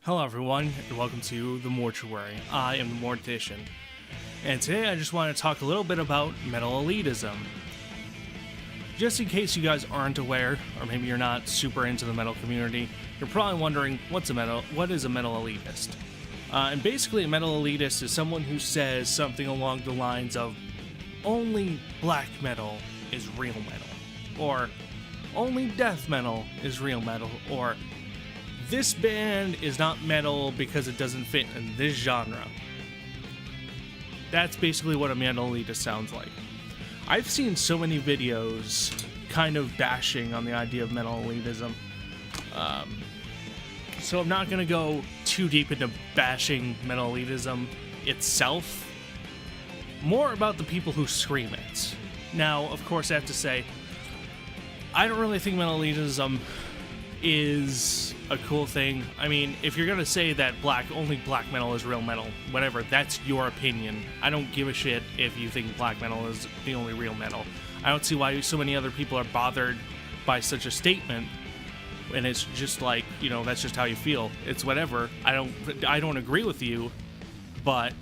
Hello everyone, and welcome to the Mortuary. I am the Mortician, and today I just want to talk a little bit about metal elitism. Just in case you guys aren't aware, or maybe you're not super into the metal community, you're probably wondering what is a metal elitist? And basically a metal elitist is someone who says something along the lines of only black metal is real metal, or only death metal is real metal, or this band is not metal because it doesn't fit in this genre. That's basically what a metal elitist sounds like. I've seen so many videos kind of bashing on the idea of metal elitism. So I'm not going to go too deep into bashing metal elitism itself. More about the people who scream it. Now, of course, I have to say, I don't really think metal elitism is a cool thing. I mean, if you're gonna say that only black metal is real metal, whatever, that's your opinion. I don't give a shit if you think black metal is the only real metal. I don't see why so many other people are bothered by such a statement, and it's just like, you know, that's just how you feel. It's whatever. I don't agree with you, but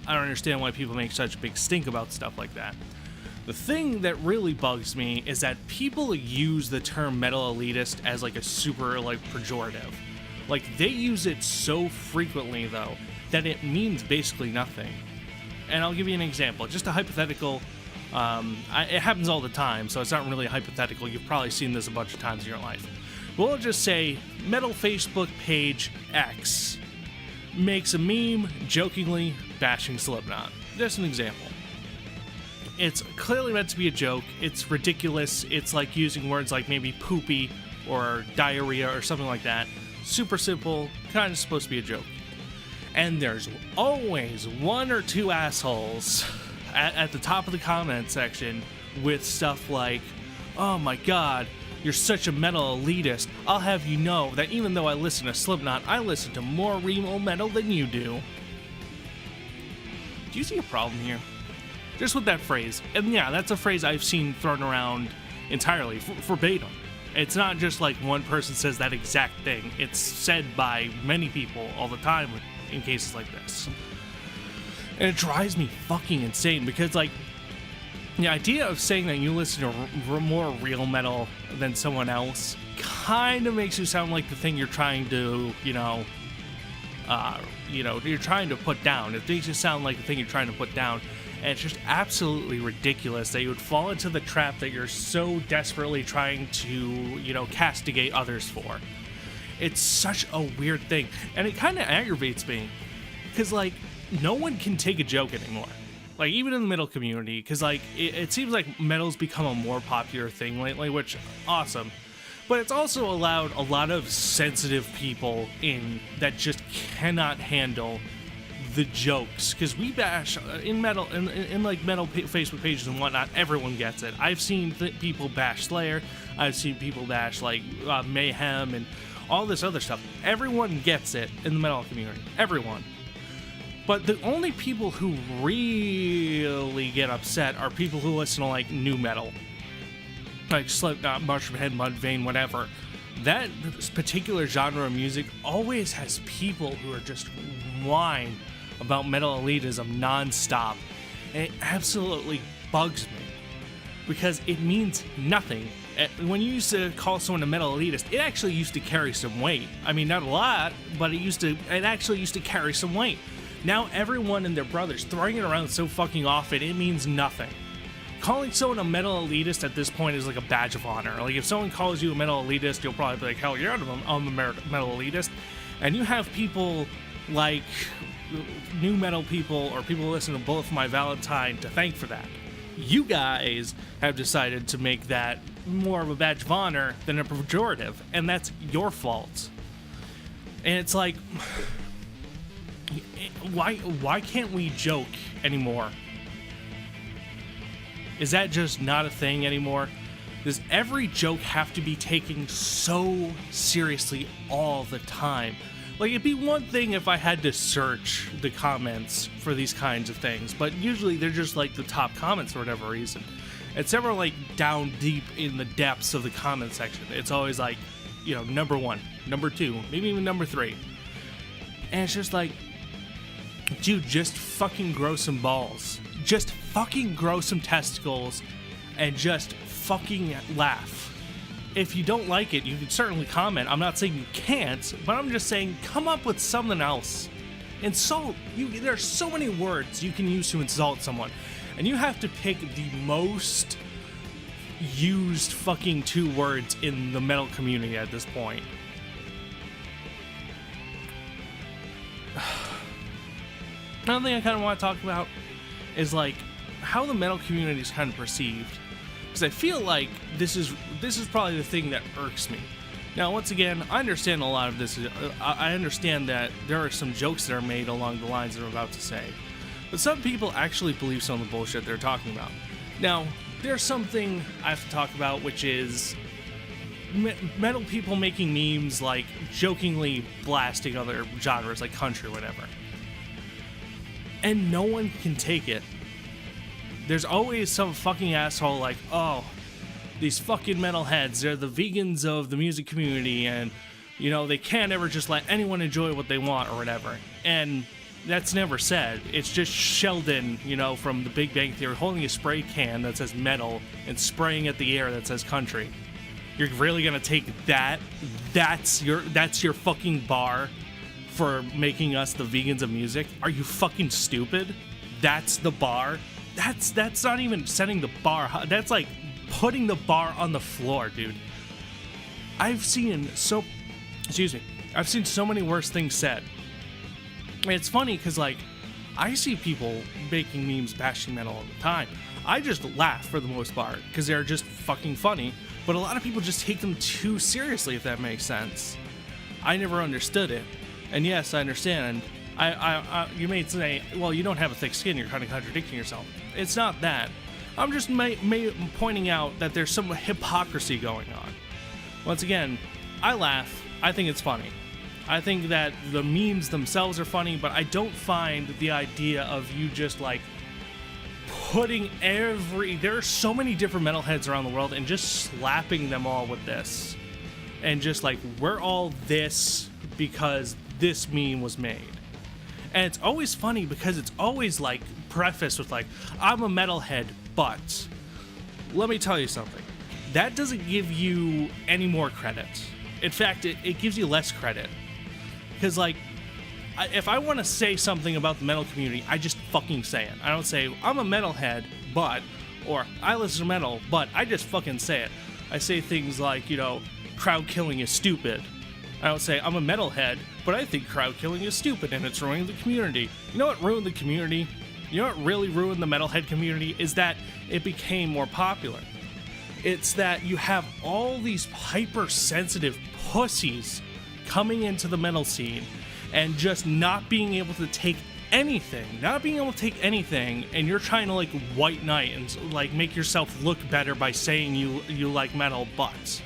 I don't understand why people make such a big stink about stuff like that. The thing that really bugs me is that people use the term metal elitist as like a super pejorative. Like, they use it so frequently though that it means basically nothing. And I'll give you an example, just a hypothetical. It happens all the time, so it's not really a hypothetical. You've probably seen this a bunch of times in your life. We'll just say metal Facebook page X makes a meme jokingly bashing Slipknot. Just an example. It's clearly meant to be a joke. It's ridiculous. It's like using words like maybe poopy or diarrhea or something like that. Super simple, kind of supposed to be a joke. And there's always one or two assholes at the top of the comment section with stuff like, "Oh my god, you're such a metal elitist. I'll have you know that even though I listen to Slipknot, I listen to more real metal than you do." Do you see a problem here? Just with that phrase. And yeah, that's a phrase I've seen thrown around entirely, verbatim. It's not just like one person says that exact thing. It's said by many people all the time in cases like this. And it drives me fucking insane because, like, the idea of saying that you listen to more real metal than someone else kind of makes you sound like the thing you're trying to, you're trying to put down. It makes you sound like the thing you're trying to put down. And it's just absolutely ridiculous that you would fall into the trap that you're so desperately trying to, castigate others for. It's such a weird thing. And it kind of aggravates me. Because, no one can take a joke anymore. Even in the metal community. Because, it seems like metal's become a more popular thing lately, which, awesome. But it's also allowed a lot of sensitive people in that just cannot handle the jokes, because we bash in metal in metal Facebook pages and whatnot. Everyone gets it. I've seen people bash Slayer. I've seen people bash Mayhem and all this other stuff. Everyone gets it in the metal community. Everyone. But the only people who really get upset are people who listen to new metal, like Slipknot, Mushroom Head, Mudvayne, whatever. That particular genre of music always has people who are just whine about metal elitism non-stop, and it absolutely bugs me because it means nothing. When you used to call someone a metal elitist, it actually used to carry some weight. I mean, not a lot, but it actually used to carry some weight. Now everyone and their brothers throwing it around so fucking often, it means nothing. Calling someone a metal elitist at this point is like a badge of honor. If someone calls you a metal elitist, you'll probably be like, hell yeah, I'm a metal elitist. And you have people like new metal people or people who listen to Bullet for My Valentine to thank for that. You guys have decided to make that more of a badge of honor than a pejorative, and that's your fault. And it's like, why can't we joke anymore? Is that just not a thing anymore? Does every joke have to be taken so seriously all the time? It'd be one thing if I had to search the comments for these kinds of things, but usually they're just the top comments for whatever reason. It's never down deep in the depths of the comment section. It's always number one, number two, maybe even number three. And it's just like, dude, just fucking grow some balls. Just fucking grow some testicles and just fucking laugh. If you don't like it, you can certainly comment. I'm not saying you can't, but I'm just saying come up with something else. Insult. There are so many words you can use to insult someone, and you have to pick the most used fucking 2 words in the metal community at this point. Another thing I kind of want to talk about is like how the metal community is kind of perceived, because I feel like this is probably the thing that irks me. Now, once again, I understand a lot of this. I understand that there are some jokes that are made along the lines that I'm about to say, but some people actually believe some of the bullshit they're talking about. Now, there's something I have to talk about, which is metal people making memes, like jokingly blasting other genres like country or whatever. And no one can take it. There's always some fucking asshole like, oh, these fucking metalheads, they're the vegans of the music community, and, you know, they can't ever just let anyone enjoy what they want or whatever. And that's never said. It's just Sheldon, you know, from The Big Bang Theory, holding a spray can that says metal and spraying at the air that says country. You're really gonna take that? That's your fucking bar for making us the vegans of music? Are you fucking stupid? That's the bar? That's not even setting the bar. That's like putting the bar on the floor, dude. I've seen so many worse things said. And it's funny because, like, I see people making memes bashing metal all the time. I just laugh for the most part because they're just fucking funny. But a lot of people just take them too seriously, if that makes sense. I never understood it. And yes, I understand. You may say, well, you don't have a thick skin, you're kind of contradicting yourself. It's not that. I'm just pointing out that there's some hypocrisy going on. Once again, I laugh. I think it's funny. I think that the memes themselves are funny, but I don't find the idea of you just like putting there are so many different metalheads around the world and just slapping them all with this. And just like, we're all this because this meme was made. And it's always funny because it's always like prefaced with like, I'm a metalhead, but let me tell you something. That doesn't give you any more credit. In fact, it gives you less credit. Because like, if I want to say something about the metal community, I just fucking say it. I don't say, I'm a metalhead, but, or I listen to metal, but I just fucking say it. I say things like, you know, crowd killing is stupid. I don't say, I'm a metalhead, but I think crowd killing is stupid and it's ruining the community. You know what ruined the community? You know what really ruined the metalhead community? Is that it became more popular. It's that you have all these hypersensitive pussies coming into the metal scene and just not being able to take anything, and you're trying to like white knight and like make yourself look better by saying you like metal, but.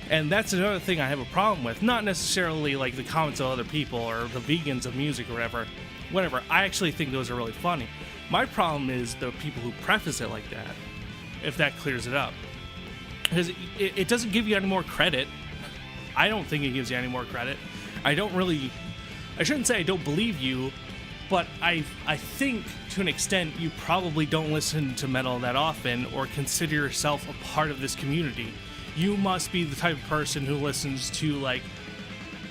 And that's another thing I have a problem with. Not necessarily like the comments of other people or the vegans of music or whatever. I actually think those are really funny. My problem is the people who preface it like that, if that clears it up. Because it doesn't give you any more credit. I don't think it gives you any more credit. I shouldn't say I don't believe you, but I think to an extent you probably don't listen to metal that often or consider yourself a part of this community. You must be the type of person who listens to like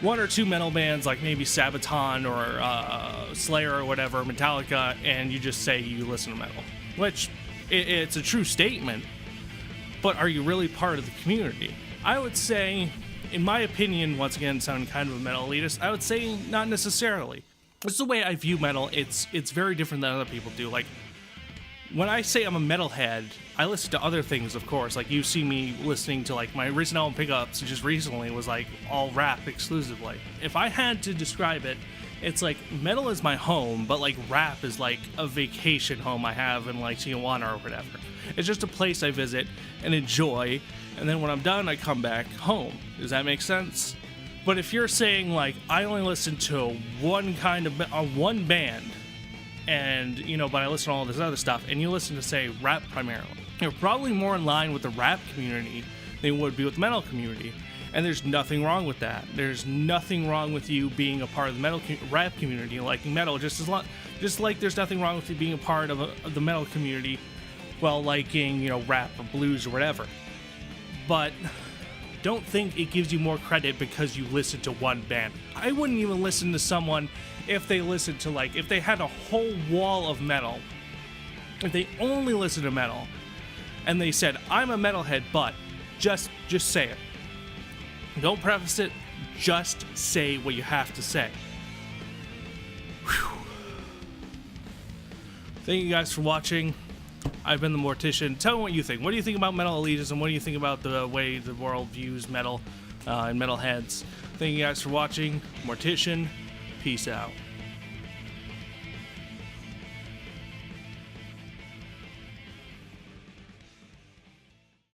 1 or 2 metal bands, like maybe Sabaton or Slayer or whatever, Metallica, and you just say you listen to metal. Which, it's a true statement, but are you really part of the community? I would say, in my opinion, once again sounding kind of a metal elitist, I would say not necessarily. This is the way I view metal. It's very different than other people do. Like, when I say I'm a metalhead, I listen to other things, of course. Like, you see me listening to, like, my recent album Pickups just recently was, like, all rap exclusively. If I had to describe it, it's like metal is my home, but, like, rap is, like, a vacation home I have in, like, Tijuana or whatever. It's just a place I visit and enjoy, and then when I'm done, I come back home. Does that make sense? But if you're saying, like, I only listen to one band, and, you know, but I listen to all this other stuff, and you listen to, say, rap primarily, you're probably more in line with the rap community than you would be with the metal community. And there's nothing wrong with that. There's nothing wrong with you being a part of the rap community and liking metal, just like there's nothing wrong with you being a part of the metal community while liking, rap or blues or whatever. But don't think it gives you more credit because you listen to one band. I wouldn't even listen to someone if they listened to, if they had a whole wall of metal, if they only listened to metal, and they said, I'm a metalhead, but just say it. Don't preface it, just say what you have to say. Whew. Thank you guys for watching. I've been the Mortician. Tell me what you think. What do you think about metal elitism? What do you think about the way the world views metal and metalheads? Thank you guys for watching. Mortician, peace out.